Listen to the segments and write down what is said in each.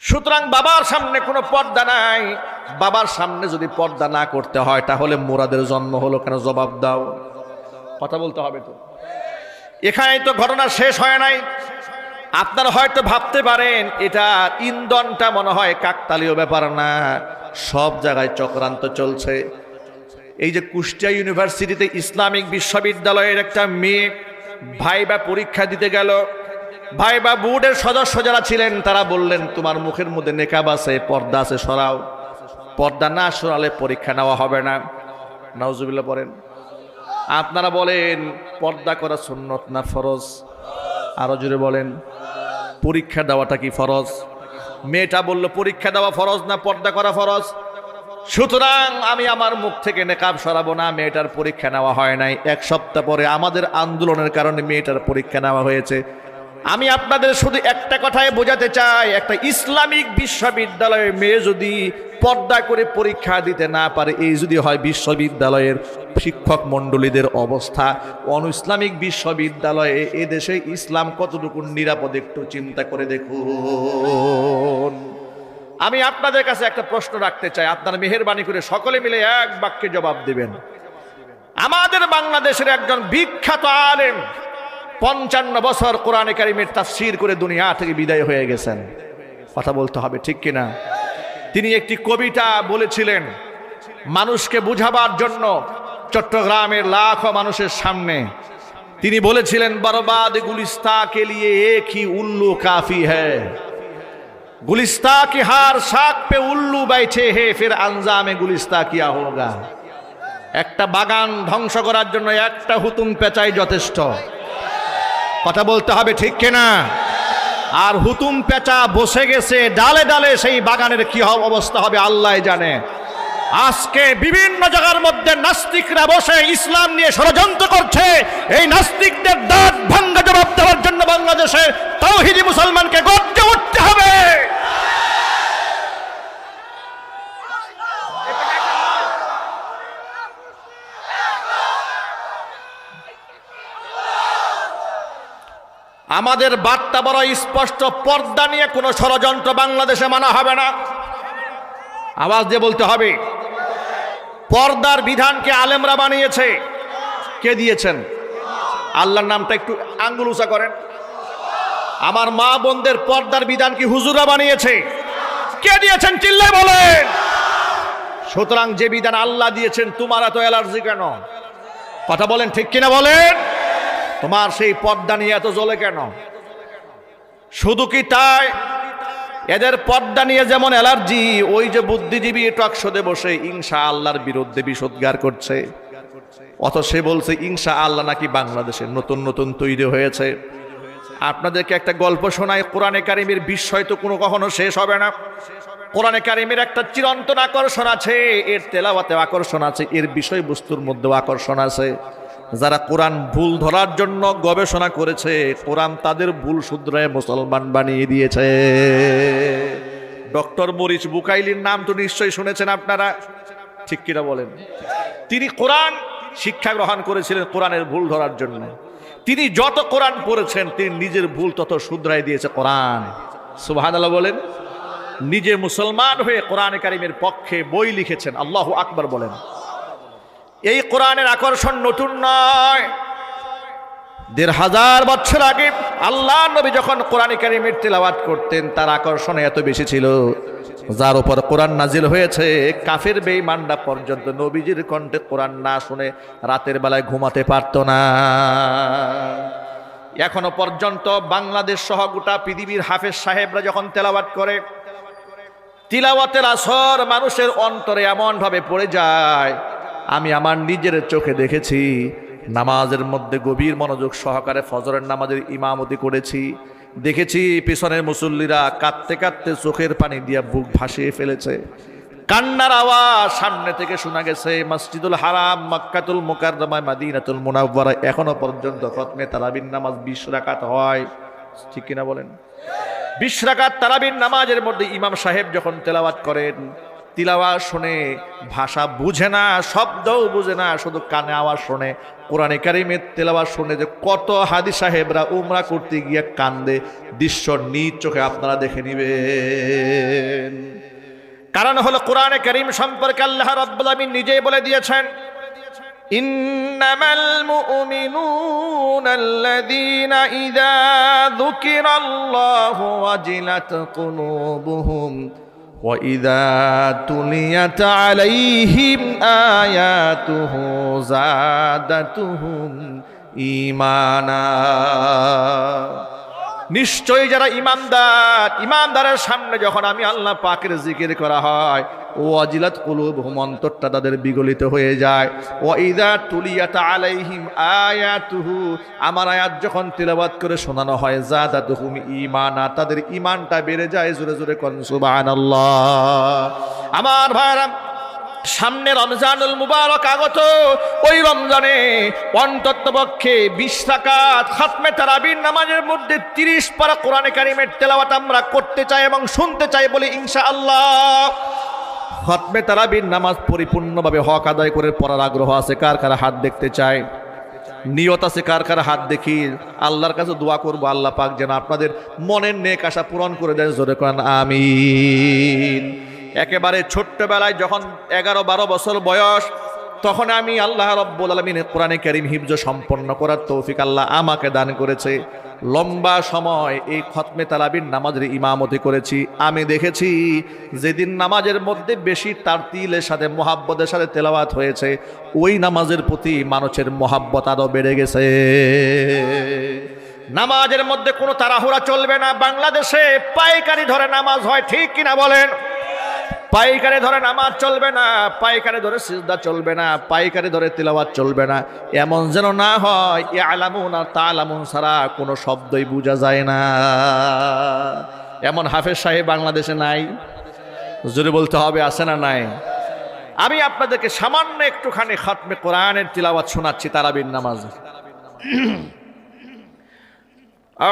সুতরাং বাবার সামনে কোনো পর্দা নাই। বাবার সামনে যদি পর্দা না করতে হয় তাহলে মুরাদের জন্ম হলো কেন? জবাব দাও। কথা বলতে হবে তো। এখানেই তো ঘটনা শেষ হয় নাই। আপনারা হয়তো ভাবতে পারেন এটা ইন্ধনটা মনে হয় কাকতালীয় ব্যাপার না, সব জায়গায় চক্রান্ত চলছে। এই যে কুষ্টিয়া ইউনিভার্সিটিতে ইসলামিক বিশ্ববিদ্যালয়ের একটা মেয়ে ভাইবা পরীক্ষা দিতে গেল। ভাইবা বোর্ডের সদস্য যারা ছিলেন তারা বললেন, তোমার মুখের মধ্যে নেকাব আছে, পর্দা আছে, সরাও। পর্দা না সরালে পরীক্ষা নেওয়া হবে না। নাউজুবিল্লাহ পড়েন। আপনারা বলেন পর্দা করা সুন্নত না ফরজ? আরো জোরে বলেন। পরীক্ষা দেওয়াটা কি ফরজ? মেয়েটা বলল পরীক্ষা দেওয়া ফরজ না পর্দা করা ফরজ। সুতরাং আমি আমার মুখ থেকে নেকাব সরাবো না। মেয়েটার পরীক্ষা নেওয়া হয় নাই। এক সপ্তাহ পরে আমাদের আন্দোলনের কারণে মেয়েটার পরীক্ষা নেওয়া হয়েছে। আমি আপনাদের শুধু একটা কথাই বোঝাতে চাই, একটা ইসলামিক বিশ্ববিদ্যালয়ের মেয়ে যদি পর্দা করে পরীক্ষা দিতে না পারে, এই যদি হয় বিশ্ববিদ্যালয়ের শিক্ষক মণ্ডলীদের অবস্থা, অন ইসলামিক বিশ্ববিদ্যালয়ে এদেশে ইসলাম কতটুকু নিরাপদ একটু চিন্তা করে দেখুন। আমি আপনাদের কাছে একটা প্রশ্ন রাখতে চাই, আপনারা মেহেরবানি করে সকলে মিলে এক বাক্যে জবাব দিবেন। আমাদের বাংলাদেশের একজন বিখ্যাত আলেম 55 বছর কোরআনে কারিমের তাফসীর করে দুনিয়া থেকে বিদায় হয়ে গেছেন। কথা বলতে হবে, ঠিক কিনা? তিনি একটি কবিতা বলেছিলেন মানুষকে বুঝাবার জন্য চট্টগ্রামের লাখো মানুষের সামনে। তিনি বলেছিলেন, বরবাদ গুলিস্তা কে লিয়ে এক হি উল্লু কাফি হ্যায়, গুলিস্তা কি হার শাক পে উল্লু बैठे है फिर अंजामे गुलिस्ता किया होगा। একটা বাগান ধ্বংস করার জন্য একটা হুতুম পেঁচাই যথেষ্ট। কথা বলতে হবে, ঠিক কিনা? আর হুতুম পেঁচা বসে গেছে ডালে ডালে, সেই বাগানের কি অবস্থা হবে আল্লাহ জানে। আজকে বিভিন্ন জায়গার মধ্যে নাস্তিকরা বসে ইসলাম নিয়ে ষড়যন্ত্র করছে। এই নাস্তিকদের দাঁত ভাঙ্গা জবাব দেওয়ার জন্য বাংলাদেশের তাওহীদি মুসলমানকে গর্জে উঠতে হবে। আমাদের বার্তা বড় স্পষ্ট, পর্দা নিয়ে কোনো ষড়যন্ত্র বাংলাদেশে মানা হবে না। আওয়াজ দিয়ে বলতে হবে। পর্দার বিধানকে আলেমরা বানিয়েছে। কে দিয়েছেন? আল্লাহর নামটা একটু আঙ্গুল উঁচা করেন। আমার মা বোনদের পর্দার বিধান কি হুজুররা বানিয়েছে? কে দিয়েছেন? চিল্লায় বলেন। সুতরাং যে বিধান আল্লাহ দিয়েছেন, তোমার এত অ্যালার্জি কেন? কথা বলেন, ঠিক কিনা বলেন? তোমার সেই পর্দা নিয়ে এত জ্বলে কেন? শুধু কি তাই? এদের পর্দা নিয়ে যেমন অ্যালার্জি, ওই যে বুদ্ধিজীবী টকশোতে বসে ইনশাআল্লাহর বিরুদ্ধে বিষোদ্গার করছে, অথচ সে বলছে ইনশাআল্লাহ নাকি বাংলাদেশে নতুন নতুন তৈরি হয়েছে। আপনাদেরকে একটা গল্প শোনাই। কোরআনে কারিমের বিষয় তো কোনো কখনো শেষ হবে না। কোরআনে কারিমের একটা চিরন্তন আকর্ষণ আছে, এর তেলাওয়াতে আকর্ষণ আছে, এর বিষয়বস্তুর মধ্যেও আকর্ষণ আছে। যারা কোরআন ভুল ধরার জন্য গবেষণা করেছে, কোরআন তাদের ভুল শুধরায় মুসলমান বানিয়ে দিয়েছে। ডক্টর মরিস বুকাইলির নাম তো নিশ্চয়ই শুনেছেন আপনারা, ঠিক কিনা বলেন? তিনি কোরআন শিক্ষা গ্রহণ করেছিলেন কোরআনের ভুল ধরার জন্য। তিনি যত কোরআন পড়েছেন, তিনি নিজের ভুল তত শুধরায় দিয়েছে কোরআন। সুবহানাল্লাহ বলেন। নিজে মুসলমান হয়ে কোরআনে কারিমের পক্ষে বই লিখেছেন। আল্লাহু আকবার বলেন। এই কোরআনের আকর্ষণ নতুন নয়। 1500 বছর আগে আল্লাহ নবী যখন কোরআনে কারিমের তেলাওয়াত করতেন, তার আকর্ষণ এত বেশি ছিল, যার উপর কোরআন নাজিল হয়েছে কাফের বেঈমানরা পর্যন্ত নবীজির কণ্ঠে কোরআন না শুনে রাতের বেলায় ঘুমাতে পারত না। এখনো পর্যন্ত বাংলাদেশ সহ গোটা পৃথিবীর হাফেজ সাহেবরা যখন তেলাওয়াত করে, তিলাওয়াতের আসর মানুষের অন্তরে এমন ভাবে পড়ে যায়। আমি আমার নিজের চোখে দেখেছি, নামাজের মধ্যে গভীর মনোযোগ সহকারে ফজরের নামাজের ইমামতি করেছি, দেখেছি পিছনের মুসল্লিরা কাঁদতে কাঁদতে চোখের পানি দিয়ে বুক ভাসিয়ে ফেলেছে। কান্নার আওয়াজ সামনে থেকে শোনা গেছে। মসজিদুল হারাম, মক্কাতুল মুকাররমা, মদিনাতুল মুনাওয়ারা এখনো পর্যন্ত খতমে তারাবির নামাজ 20 রাকাত হয়, ঠিক কিনা বলেন? 20 রাকাত তারাবির নামাজের মধ্যে ইমাম সাহেব যখন তেলাওয়াত করেন, তিলাওয়াত শুনে, ভাষা বুঝে না, শব্দও বুঝে না, শুধু কানে আওয়াজ শুনে। কোরআনে কারিমের তেলাওয়াত শুনে যে কত হাদি সাহেবরা উমরা করতে গিয়ে কান্দে, দৃশ্য নিজ চোখে আপনারা দেখে নিবেন। কারণ হলো কোরআনে কারিম সম্পর্কে আল্লাহ রাব্বুল আলামিন নিজেই বলে দিয়েছেন, ইন্নামাল মুমিনুনা আল্লাযীনা ইযা যুকিরাল্লাহু ওয়াজিলাত কুলুবুহুম ওয়া ইযা তুলিয়াত আলাইহিম আয়াতুহু যাদাতুহুম ঈমানা। নিশ্চয়ই যারা ঈমানদার, ঈমানদারের সামনে যখন আমি আল্লাহ পাকের জিকির করা হয়, ওয়াজিলাত কুলুবুহুম, অন্তরটা তাদের বিগলিত হয়ে যায়। ওয়া ইযা তুলিয়াত আলাইহিম আয়াতুহু, আমার আয়াত যখন তিলাওয়াত করে শোনানো হয়, যাদাতুহুম ঈমানা, তাদের ঈমানটা বেড়ে যায়। জোরে জোরে কোন সুবহানাল্লাহ। আমার ভাইরা, সামনে রমজানুল মুবারক আগত। ওই রমজানে অন্ততপক্ষে 20 রাকাত খাতমে তারাবির নামাজের মধ্যে 30 পারা কোরআনে কারিমের তেলাওয়াত আমরা করতে চাই এবং শুনতে চাই বলি ইনশাআল্লাহ। খাতমে তারাবির নামাজ পরিপূর্ণভাবে হক আদায় করে পড়ার আগ্রহ আছে? কার কার হাত দেখতে চায়? নিয়ত আছে কার কার? হাত দেখি। আল্লাহর কাছে দোয়া করব, আল্লাহ পাক যেন আপনাদের মনের নেক আশা পূরণ করে দেন। জোরে কোরআন আমিন। একেবারে ছোট্টবেলায় যখন 11-12 বছর বয়স, তখন আমি আল্লাহ রাব্বুল আলামিনের কোরআনে কারীম হিফজ সম্পন্ন করার তৌফিক আল্লাহ আমাকে দান করেছে। লম্বা সময় এই খতমে তারাবির নামাজের ইমামতি করেছি। আমি দেখেছি যেদিন নামাজের মধ্যে বেশি তারতিলের সাথে, মোহাব্বতের সাথে তেলাওয়াত হয়েছে, ওই নামাজের প্রতি মানুষের মোহাব্বত আরও বেড়ে গেছে। নামাজের মধ্যে কোনো তাড়াহুড়া চলবে না। বাংলাদেশে পাইকারি ধরে নামাজ হয়, ঠিক কিনা বলেন? পাইকারে ধরে নামাজ চলবে না, পাইকারে ধরে সিজদা চলবে না, পাইকারে ধরে তিলাওয়াত চলবে না। এমন যেন না হয় ইয়ালামুন আর তালামুন ছাড়া কোনো শব্দই বোঝা যায় না। এমন হাফেজ সাহেব বাংলাদেশে নাই? জোরে বলতে হবে, আছে না নাই? আমি আপনাদেরকে সামান্য একটুখানি খাতমে কোরআনের তিলাওয়াত শোনাচ্ছি তারাবির নামাজে।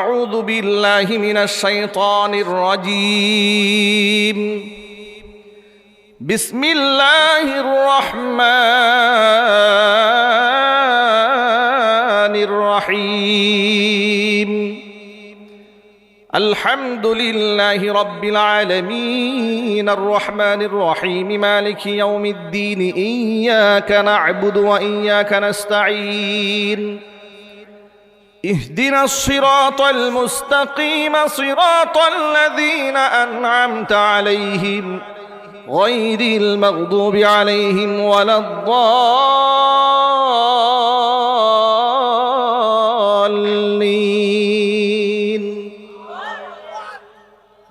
আউযু বিল্লাহি মিনাশ শাইতানির রাজীম। বিসমিল্লাহির রহমানির রহিম। আলহামদুলিল্লাহি রাব্বিল আলামিন আর রহমানির রহিম মালিকি ইয়াউমিদ্দিন ইয়্যাকা না'বুদু ওয়া ইয়্যাকা নাস্তাঈন। ইহদিনাস সিরাতাল মুস্তাকিম সিরাতাল লাযীনা আন'আমতা আলাইহিম গায়রিল মাগদুবি আলাইহিম ওয়ালাদ-দাল্লিন।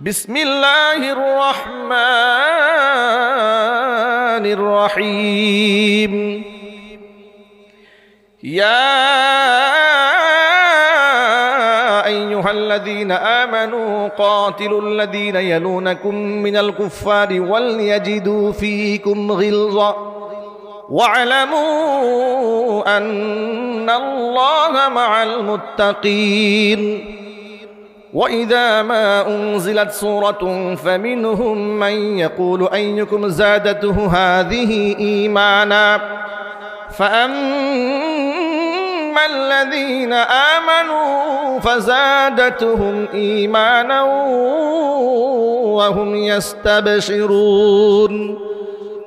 বিসমিল্লাহির রহমানির রহিম। ইয়া الذين آمنوا قاتلوا الذين يلونكم من الكفار وليجدوا فيكم غلظة واعلموا أن الله مع المتقين. وإذا ما أنزلت سورة فمنهم من يقول أيكم زادته هذه إيمانا فأما الذين آمنوا فزادتهم إيمانا وهم يستبشرون.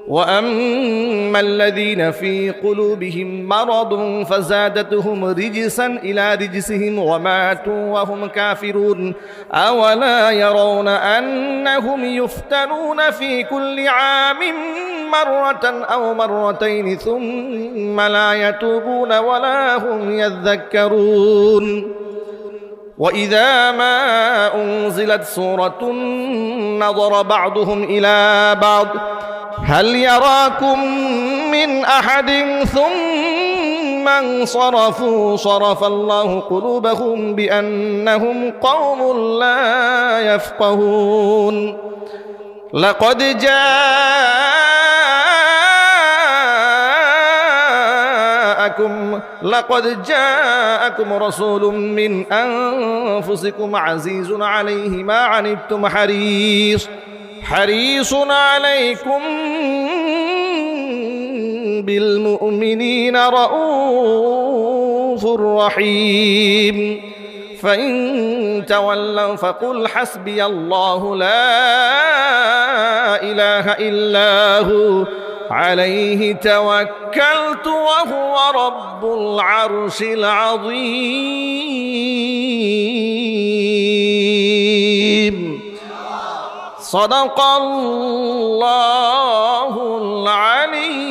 وأما الذين في قلوبهم مرض فزادتهم رجسا إلى رجسهم وماتوا وهم كافرون. أولا يرون أنهم يفتنون في كل عام مرة أو مرتين ثم لا يتوبون ولا هم يذكرون. وإذا ما أنزلت سورة نظر بعضهم إلى بعض هل يراكم من أحد ثم انصرفوا صرف الله قلوبهم بأنهم قوم لا يفقهون. لقد جاءكم رسول من أنفسكم عزيز عليه ما عنتم হারিসুন আলাইকুম বিল মুমিনিনা রাউফুর রহিম فإن تولوا فقل حسبي الله لا إله إلا هو عليه توكلت وهو رب العرش العظيم صدق الله العلي